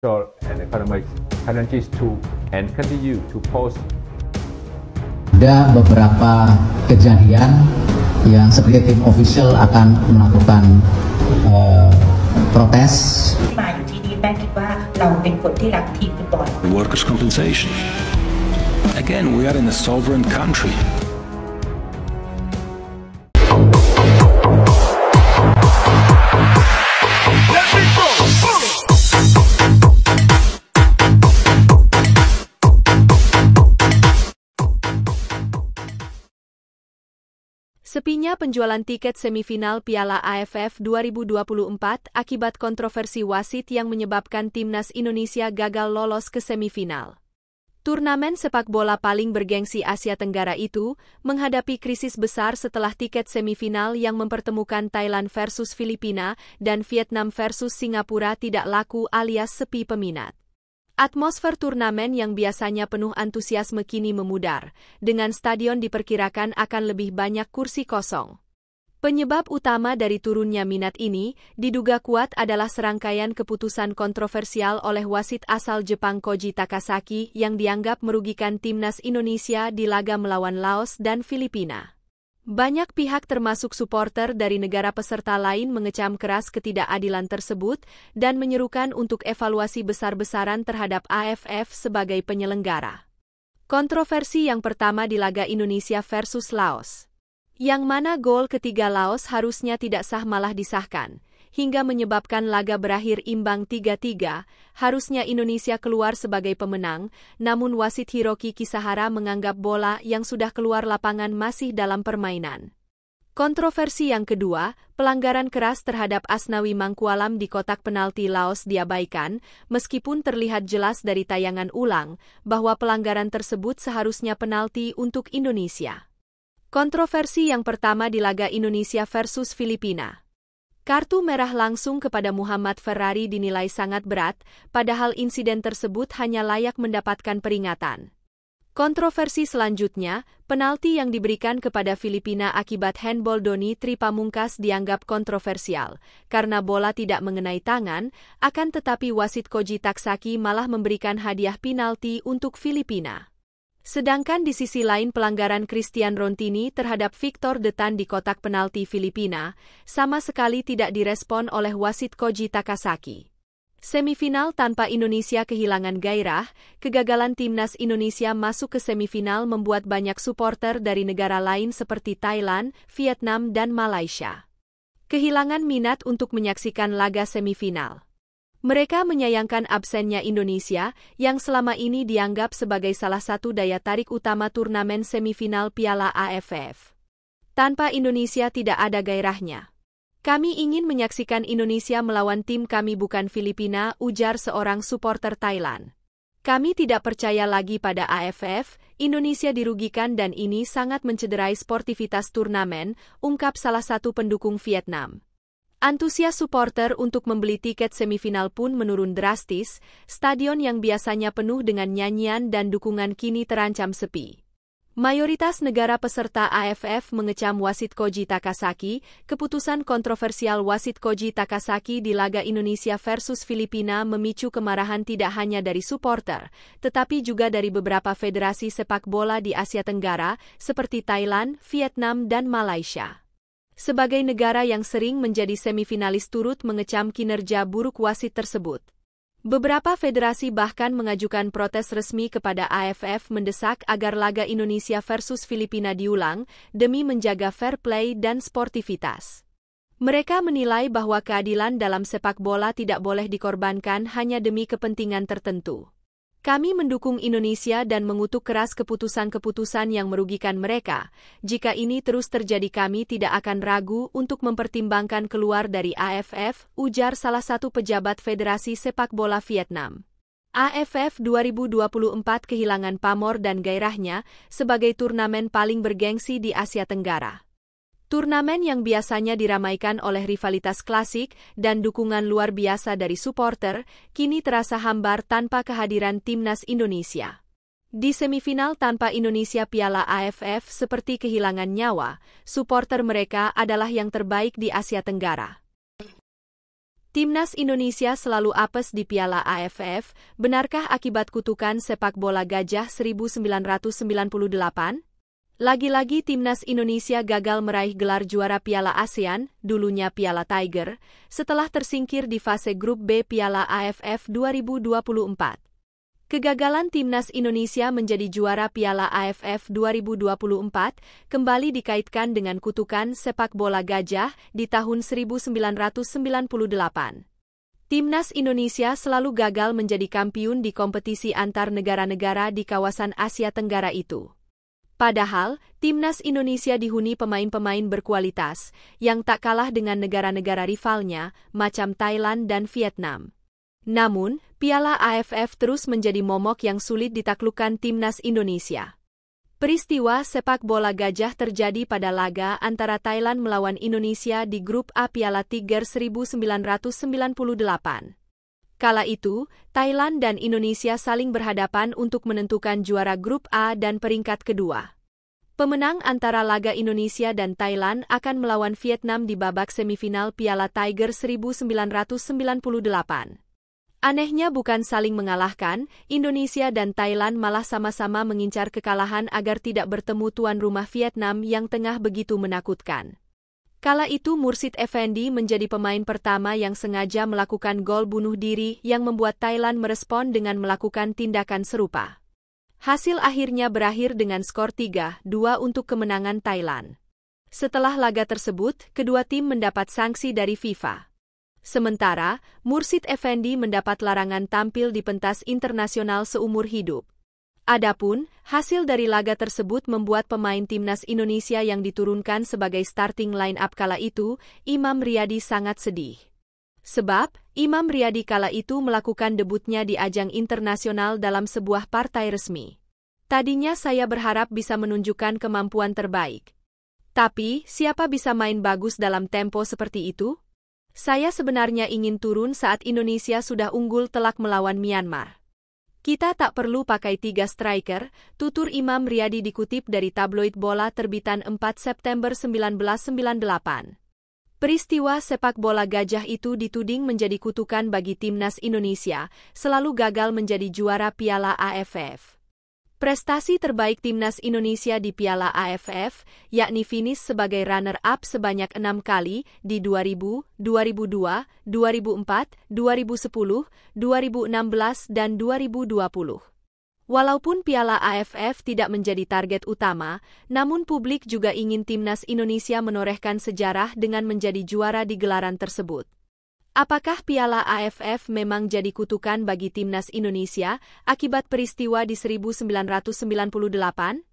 social and economic challenges to and continue to pose. Ada beberapa kejadian yang seperti tim official akan melakukan protes. มาอยู่ที่นี่แป้งคิดว่าเราเป็นคนที่รักทีมฟุตบอล Workers' compensation. Again, we are in a sovereign country. Sepinya penjualan tiket semifinal Piala AFF 2024 akibat kontroversi wasit yang menyebabkan timnas Indonesia gagal lolos ke semifinal. Turnamen sepak bola paling bergengsi Asia Tenggara itu menghadapi krisis besar setelah tiket semifinal yang mempertemukan Thailand versus Filipina dan Vietnam versus Singapura tidak laku alias sepi peminat. Atmosfer turnamen yang biasanya penuh antusiasme kini memudar, dengan stadion diperkirakan akan lebih banyak kursi kosong. Penyebab utama dari turunnya minat ini diduga kuat adalah serangkaian keputusan kontroversial oleh wasit asal Jepang Koji Takasaki yang dianggap merugikan timnas Indonesia di laga melawan Laos dan Filipina. Banyak pihak termasuk suporter dari negara peserta lain mengecam keras ketidakadilan tersebut dan menyerukan untuk evaluasi besar-besaran terhadap AFF sebagai penyelenggara. Kontroversi yang pertama di laga Indonesia versus Laos, yang mana gol ketiga Laos harusnya tidak sah malah disahkan, hingga menyebabkan laga berakhir imbang 3-3, harusnya Indonesia keluar sebagai pemenang, namun wasit Hiroki Kisahara menganggap bola yang sudah keluar lapangan masih dalam permainan. Kontroversi yang kedua, pelanggaran keras terhadap Asnawi Mangkualam di kotak penalti Laos diabaikan, meskipun terlihat jelas dari tayangan ulang bahwa pelanggaran tersebut seharusnya penalti untuk Indonesia. Kontroversi yang pertama di laga Indonesia versus Filipina. Kartu merah langsung kepada Muhammad Ferrari dinilai sangat berat, padahal insiden tersebut hanya layak mendapatkan peringatan. Kontroversi selanjutnya, penalti yang diberikan kepada Filipina akibat handball Doni Tri Pamungkas dianggap kontroversial, karena bola tidak mengenai tangan, akan tetapi wasit Koji Takasaki malah memberikan hadiah penalti untuk Filipina. Sedangkan di sisi lain pelanggaran Christian Rontini terhadap Victor Detan di kotak penalti Filipina sama sekali tidak direspon oleh wasit Koji Takasaki. Semifinal tanpa Indonesia kehilangan gairah, kegagalan timnas Indonesia masuk ke semifinal membuat banyak suporter dari negara lain seperti Thailand, Vietnam, dan Malaysia kehilangan minat untuk menyaksikan laga semifinal. Mereka menyayangkan absennya Indonesia yang selama ini dianggap sebagai salah satu daya tarik utama turnamen semifinal Piala AFF. Tanpa Indonesia tidak ada gairahnya. Kami ingin menyaksikan Indonesia melawan tim kami bukan Filipina, ujar seorang suporter Thailand. Kami tidak percaya lagi pada AFF, Indonesia dirugikan dan ini sangat mencederai sportivitas turnamen, ungkap salah satu pendukung Vietnam. Antusias suporter untuk membeli tiket semifinal pun menurun drastis, stadion yang biasanya penuh dengan nyanyian dan dukungan kini terancam sepi. Mayoritas negara peserta AFF mengecam wasit Koji Takasaki, keputusan kontroversial wasit Koji Takasaki di laga Indonesia versus Filipina memicu kemarahan tidak hanya dari suporter, tetapi juga dari beberapa federasi sepak bola di Asia Tenggara, seperti Thailand, Vietnam, dan Malaysia. Sebagai negara yang sering menjadi semifinalis turut mengecam kinerja buruk wasit tersebut. Beberapa federasi bahkan mengajukan protes resmi kepada AFF mendesak agar laga Indonesia versus Filipina diulang demi menjaga fair play dan sportivitas. Mereka menilai bahwa keadilan dalam sepak bola tidak boleh dikorbankan hanya demi kepentingan tertentu. Kami mendukung Indonesia dan mengutuk keras keputusan-keputusan yang merugikan mereka. Jika ini terus terjadi kami tidak akan ragu untuk mempertimbangkan keluar dari AFF, ujar salah satu pejabat Federasi Sepak Bola Vietnam. AFF 2024 kehilangan pamor dan gairahnya sebagai turnamen paling bergengsi di Asia Tenggara. Turnamen yang biasanya diramaikan oleh rivalitas klasik dan dukungan luar biasa dari suporter, kini terasa hambar tanpa kehadiran timnas Indonesia. Di semifinal tanpa Indonesia Piala AFF seperti kehilangan nyawa, suporter mereka adalah yang terbaik di Asia Tenggara. Timnas Indonesia selalu apes di Piala AFF, benarkah akibat kutukan sepak bola gajah 1998? Lagi-lagi Timnas Indonesia gagal meraih gelar juara Piala ASEAN, dulunya Piala Tiger, setelah tersingkir di fase grup B Piala AFF 2024. Kegagalan Timnas Indonesia menjadi juara Piala AFF 2024 kembali dikaitkan dengan kutukan sepak bola gajah di tahun 1998. Timnas Indonesia selalu gagal menjadi kampiun di kompetisi antar negara-negara di kawasan Asia Tenggara itu. Padahal, Timnas Indonesia dihuni pemain-pemain berkualitas yang tak kalah dengan negara-negara rivalnya, macam Thailand dan Vietnam. Namun, Piala AFF terus menjadi momok yang sulit ditaklukkan Timnas Indonesia. Peristiwa sepak bola gajah terjadi pada laga antara Thailand melawan Indonesia di grup A Piala Tiger 1998. Kala itu, Thailand dan Indonesia saling berhadapan untuk menentukan juara grup A dan peringkat kedua. Pemenang antara laga Indonesia dan Thailand akan melawan Vietnam di babak semifinal Piala Tiger 1998. Anehnya bukan saling mengalahkan, Indonesia dan Thailand malah sama-sama mengincar kekalahan agar tidak bertemu tuan rumah Vietnam yang tengah begitu menakutkan. Kala itu Mursid Effendi menjadi pemain pertama yang sengaja melakukan gol bunuh diri yang membuat Thailand merespon dengan melakukan tindakan serupa. Hasil akhirnya berakhir dengan skor 3-2 untuk kemenangan Thailand. Setelah laga tersebut, kedua tim mendapat sanksi dari FIFA. Sementara, Mursid Effendi mendapat larangan tampil di pentas internasional seumur hidup. Adapun, hasil dari laga tersebut membuat pemain Timnas Indonesia yang diturunkan sebagai starting line-up kala itu, Imam Riyadi sangat sedih. Sebab, Imam Riyadi kala itu melakukan debutnya di ajang internasional dalam sebuah partai resmi. Tadinya saya berharap bisa menunjukkan kemampuan terbaik. Tapi, siapa bisa main bagus dalam tempo seperti itu? Saya sebenarnya ingin turun saat Indonesia sudah unggul telak melawan Myanmar. Kita tak perlu pakai 3 striker, tutur Imam Riyadi dikutip dari tabloid bola terbitan 4 September 1998. Peristiwa sepak bola gajah itu dituding menjadi kutukan bagi Timnas Indonesia, selalu gagal menjadi juara Piala AFF. Prestasi terbaik Timnas Indonesia di Piala AFF, yakni finish sebagai runner-up sebanyak 6 kali di 2000, 2002, 2004, 2010, 2016, dan 2020. Walaupun Piala AFF tidak menjadi target utama, namun publik juga ingin Timnas Indonesia menorehkan sejarah dengan menjadi juara di gelaran tersebut. Apakah Piala AFF memang jadi kutukan bagi Timnas Indonesia akibat peristiwa di 1998?